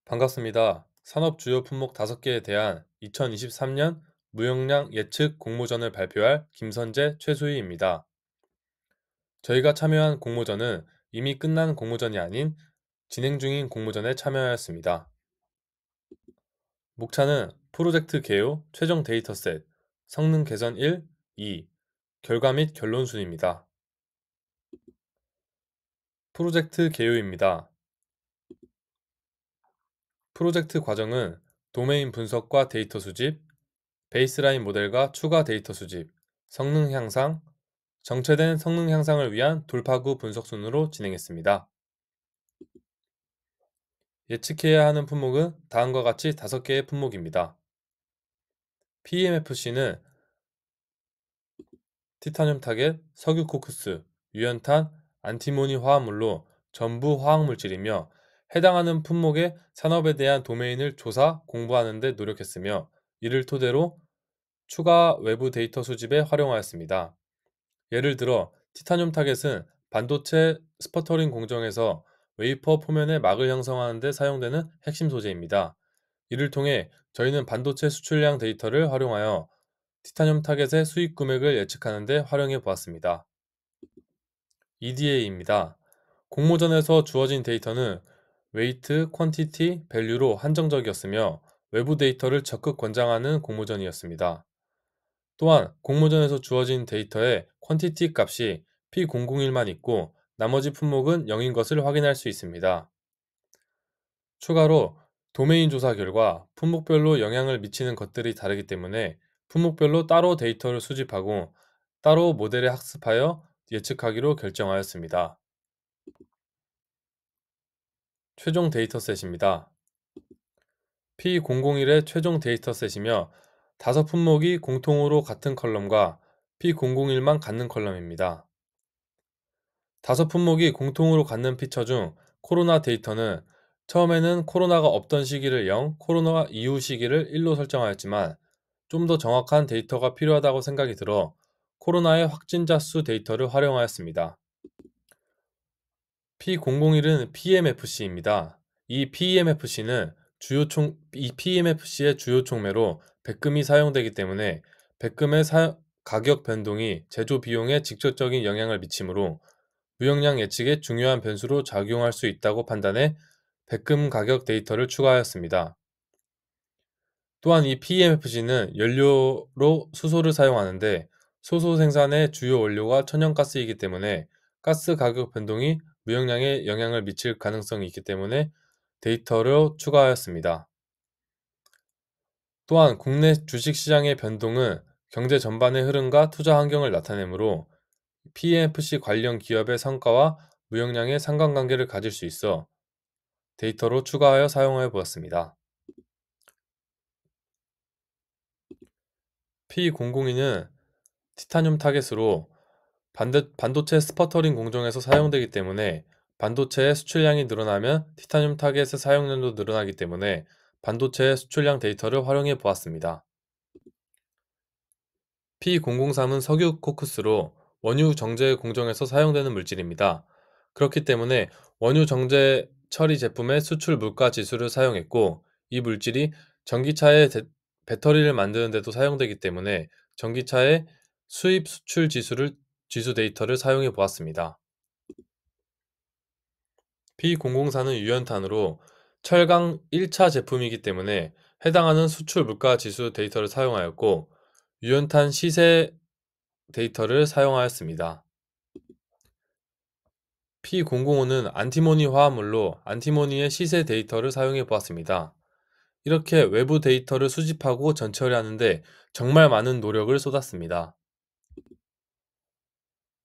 반갑습니다. 산업 주요 품목 5개에 대한 2023년 무역량 예측 공모전을 발표할 김선재, 최수희입니다. 저희가 참여한 공모전은 이미 끝난 공모전이 아닌 진행 중인 공모전에 참여하였습니다. 목차는 프로젝트 개요, 최종 데이터셋, 성능 개선 1, 2, 결과 및 결론 순입니다. 프로젝트 개요입니다. 프로젝트 과정은 도메인 분석과 데이터 수집, 베이스라인 모델과 추가 데이터 수집, 성능 향상, 정체된 성능 향상을 위한 돌파구 분석 순으로 진행했습니다. 예측해야 하는 품목은 다음과 같이 5개의 품목입니다. PMFC는 티타늄 타겟, 석유 코크스, 유연탄, 안티모니 화합물로 전부 화학물질이며 해당하는 품목의 산업에 대한 도메인을 조사, 공부하는 데 노력했으며 이를 토대로 추가 외부 데이터 수집에 활용하였습니다. 예를 들어 티타늄 타겟은 반도체 스퍼터링 공정에서 웨이퍼 표면의 막을 형성하는 데 사용되는 핵심 소재입니다. 이를 통해 저희는 반도체 수출량 데이터를 활용하여 티타늄 타겟의 수익 금액을 예측하는 데 활용해 보았습니다. EDA입니다. 공모전에서 주어진 데이터는 웨이트, 퀀티티, 밸류로 한정적이었으며 외부 데이터를 적극 권장하는 공모전이었습니다. 또한 공모전에서 주어진 데이터의 퀀티티 값이 P001만 있고 나머지 품목은 0인 것을 확인할 수 있습니다. 추가로 도메인 조사 결과 품목별로 영향을 미치는 것들이 다르기 때문에 품목별로 따로 데이터를 수집하고 따로 모델에 학습하여 예측하기로 결정하였습니다. 최종 데이터셋입니다. P001의 최종 데이터셋이며 5품목이 공통으로 같은 컬럼과 P001만 같는 컬럼입니다. 5품목이 공통으로 갖는 피처 중 코로나 데이터는 처음에는 코로나가 없던 시기를 0, 코로나 이후 시기를 1로 설정하였지만 좀 더 정확한 데이터가 필요하다고 생각이 들어 코로나의 확진자 수 데이터를 활용하였습니다. P001은 PMFC입니다. 이 PMFC의 주요 촉매로 백금이 사용되기 때문에 백금의 가격 변동이 제조 비용에 직접적인 영향을 미치므로 무역량 예측에 중요한 변수로 작용할 수 있다고 판단해 백금 가격 데이터를 추가하였습니다. 또한 이 PMFC는 연료로 수소를 사용하는데 소소 생산의 주요 원료가 천연가스이기 때문에 가스 가격 변동이 무역량에 영향을 미칠 가능성이 있기 때문에 데이터를 추가하였습니다. 또한 국내 주식시장의 변동은 경제 전반의 흐름과 투자 환경을 나타내므로 PMFC 관련 기업의 성과와 무역량의 상관관계를 가질 수 있어 데이터로 추가하여 사용해 보았습니다. P002는 티타늄 타겟으로 반도체 스퍼터링 공정에서 사용되기 때문에 반도체의 수출량이 늘어나면 티타늄 타겟의 사용량도 늘어나기 때문에 반도체의 수출량 데이터를 활용해 보았습니다. P003은 석유 코크스로 원유 정제 공정에서 사용되는 물질입니다. 그렇기 때문에 원유 정제 처리 제품의 수출 물가 지수를 사용했고 이 물질이 전기차의 배터리를 만드는 데도 사용되기 때문에 전기차의 수입 수출 지수 데이터를 사용해 보았습니다. P004는 유연탄으로 철강 1차 제품이기 때문에 해당하는 수출 물가 지수 데이터를 사용하였고 유연탄 시세 데이터를 사용하였습니다. P005는 안티모니 화합물로 안티모니의 시세 데이터를 사용해 보았습니다. 이렇게 외부 데이터를 수집하고 전처리하는데 정말 많은 노력을 쏟았습니다.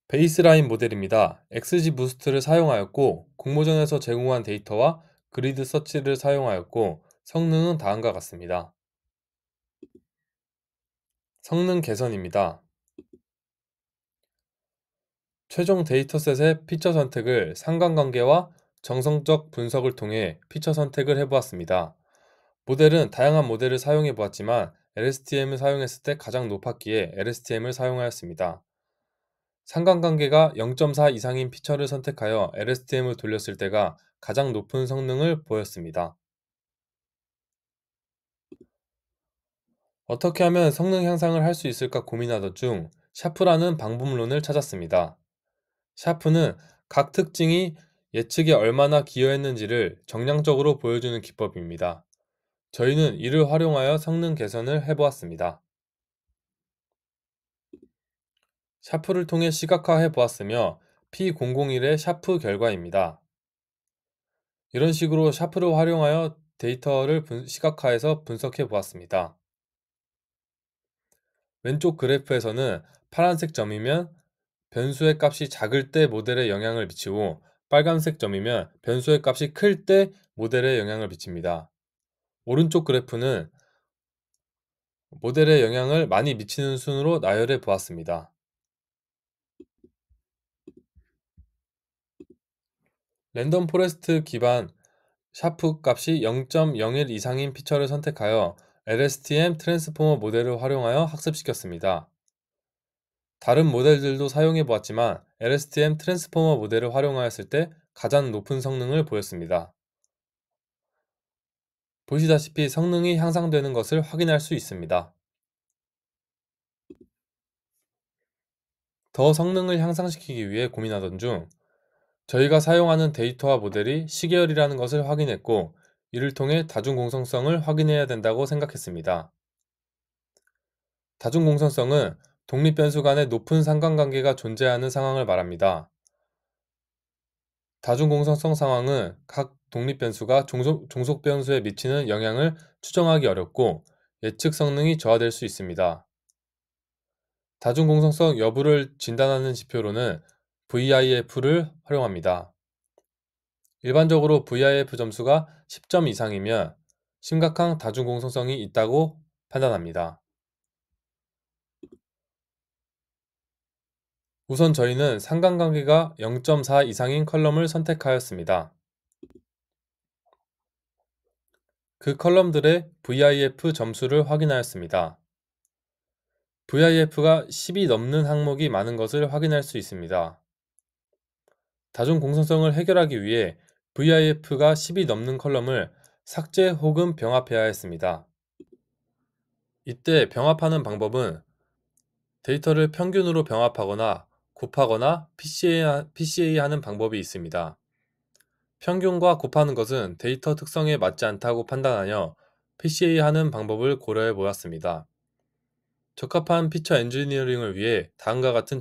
베이스라인 모델입니다. XG 부스트를 사용하였고 공모전에서 제공한 데이터와 그리드 서치를 사용하였고 성능은 다음과 같습니다. 성능 개선입니다. 최종 데이터셋의 피처 선택을 상관관계와 정성적 분석을 통해 피처 선택을 해보았습니다. 모델은 다양한 모델을 사용해 보았지만 LSTM을 사용했을 때 가장 높았기에 LSTM을 사용하였습니다. 상관관계가 0.4 이상인 피처를 선택하여 LSTM을 돌렸을 때가 가장 높은 성능을 보였습니다. 어떻게 하면 성능 향상을 할 수 있을까 고민하던 중 샤프라는 방법론을 찾았습니다. 샤프는 각 특징이 예측에 얼마나 기여했는지를 정량적으로 보여주는 기법입니다. 저희는 이를 활용하여 성능 개선을 해보았습니다. 샤프를 통해 시각화해 보았으며 P001의 샤프 결과입니다. 이런 식으로 샤프를 활용하여 데이터를 시각화해서 분석해 보았습니다. 왼쪽 그래프에서는 파란색 점이면 변수의 값이 작을 때 모델에 영향을 미치고 빨간색 점이면 변수의 값이 클 때 모델에 영향을 미칩니다. 오른쪽 그래프는 모델에 영향을 많이 미치는 순으로 나열해 보았습니다. 랜덤 포레스트 기반 샤프 값이 0.01 이상인 피처를 선택하여 LSTM 트랜스포머 모델을 활용하여 학습시켰습니다. 다른 모델들도 사용해 보았지만 LSTM 트랜스포머 모델을 활용하였을 때 가장 높은 성능을 보였습니다. 보시다시피 성능이 향상되는 것을 확인할 수 있습니다. 더 성능을 향상시키기 위해 고민하던 중 저희가 사용하는 데이터와 모델이 시계열이라는 것을 확인했고 이를 통해 다중공성성을 확인해야 된다고 생각했습니다. 다중공성성은 독립변수 간의 높은 상관관계가 존재하는 상황을 말합니다. 다중공성성 상황은 각 독립변수가 종속변수에 미치는 영향을 추정하기 어렵고 예측 성능이 저하될 수 있습니다. 다중공성성 여부를 진단하는 지표로는 VIF를 활용합니다. 일반적으로 VIF 점수가 10점 이상이면 심각한 다중공성성이 있다고 판단합니다. 우선 저희는 상관관계가 0.4 이상인 컬럼을 선택하였습니다. 그 컬럼들의 VIF 점수를 확인하였습니다. VIF가 10이 넘는 항목이 많은 것을 확인할 수 있습니다. 다중공성성을 해결하기 위해 VIF가 10이 넘는 컬럼을 삭제 혹은 병합해야 했습니다. 이때 병합하는 방법은 데이터를 평균으로 병합하거나 곱하거나 PCA하는 방법이 있습니다. 평균과 곱하는 것은 데이터 특성에 맞지 않다고 판단하여 PCA하는 방법을 고려해 보았습니다. 적합한 피처 엔지니어링을 위해 다음과 같은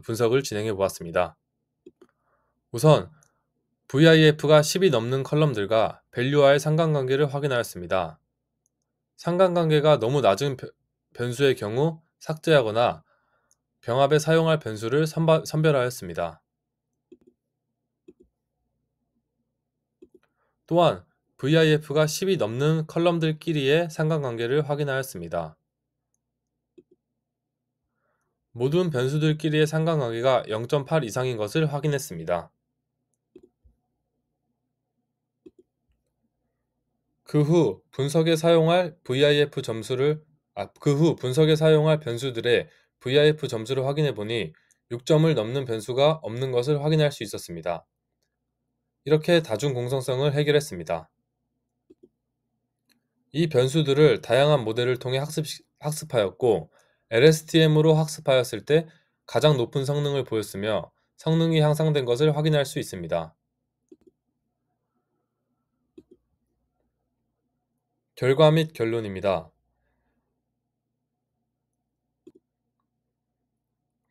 분석을 진행해 보았습니다. 우선 VIF가 10이 넘는 컬럼들과 밸류와의 상관관계를 확인하였습니다. 상관관계가 너무 낮은 변수의 경우 삭제하거나 병합에 사용할 변수를 선별하였습니다. 또한 VIF가 10이 넘는 컬럼들끼리의 상관관계를 확인하였습니다. 모든 변수들끼리의 상관관계가 0.8 이상인 것을 확인했습니다. 그 후 분석에 사용할 변수들의 VIF 점수를 확인해 보니 6점을 넘는 변수가 없는 것을 확인할 수 있었습니다. 이렇게 다중공성성을 해결했습니다. 이 변수들을 다양한 모델을 통해 학습하였고 LSTM으로 학습하였을 때 가장 높은 성능을 보였으며 성능이 향상된 것을 확인할 수 있습니다. 결과 및 결론입니다.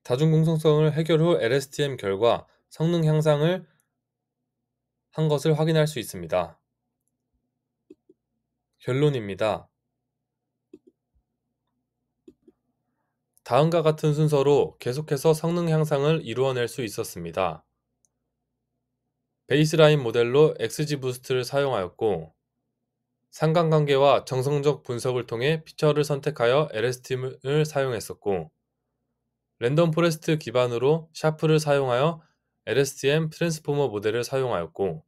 다중공성성을 해결 후 LSTM 결과 성능 향상을 한 것을 확인할 수 있습니다. 결론입니다. 다음과 같은 순서로 계속해서 성능 향상을 이루어낼 수 있었습니다. 베이스라인 모델로 XGBoost를 사용하였고 상관관계와 정성적 분석을 통해 피처를 선택하여 LSTM을 사용했었고 랜덤 포레스트 기반으로 샤프를 사용하여 LSTM 트랜스포머 모델을 사용하였고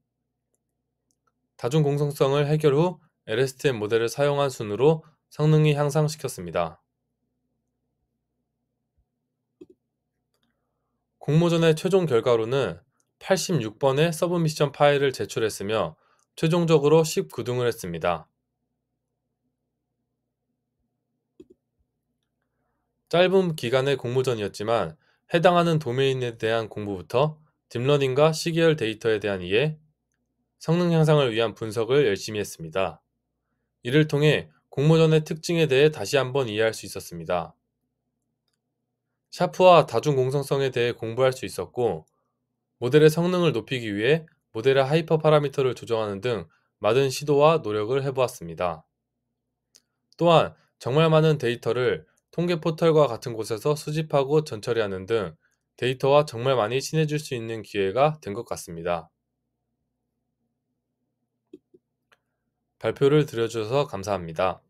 다중공성성을 해결 후 LSTM 모델을 사용한 순으로 성능이 향상시켰습니다. 공모전의 최종 결과로는 86번의 서브미션 파일을 제출했으며 최종적으로 19등을 했습니다. 짧은 기간의 공모전이었지만 해당하는 도메인에 대한 공부부터 딥러닝과 시계열 데이터에 대한 이해, 성능 향상을 위한 분석을 열심히 했습니다. 이를 통해 공모전의 특징에 대해 다시 한번 이해할 수 있었습니다. 샤프와 다중 공성성에 대해 공부할 수 있었고, 모델의 성능을 높이기 위해 모델의 하이퍼 파라미터를 조정하는 등 많은 시도와 노력을 해보았습니다. 또한 정말 많은 데이터를 통계 포털과 같은 곳에서 수집하고 전처리하는 등 데이터와 정말 많이 친해질 수 있는 기회가 된 것 같습니다. 발표를 들어주셔서 감사합니다.